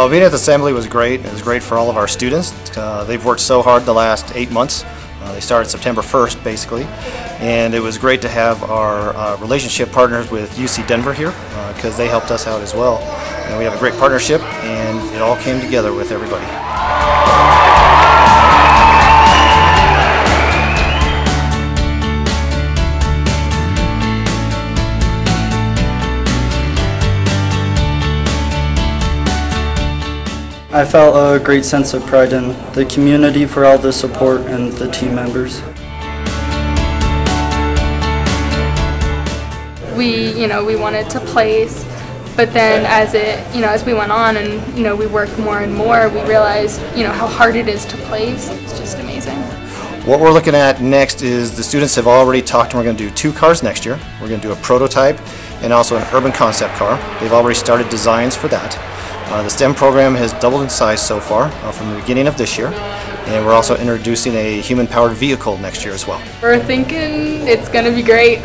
Being at the assembly was great. It was great for all of our students. They've worked so hard the last 8 months. They started September 1st, basically, and it was great to have our relationship partners with UC Denver here because they helped us out as well. And we have a great partnership, and it all came together with everybody. I felt a great sense of pride in the community for all the support and the team members. We wanted to place, but then as we went on and we worked more and more, we realized how hard it is to place. It's just amazing. What we're looking at next is the students have already talked, and we're going to do 2 cars next year. We're going to do a prototype and also an urban concept car. They've already started designs for that. The STEM program has doubled in size so far from the beginning of this year, and we're also introducing a human-powered vehicle next year as well. We're thinking it's going to be great.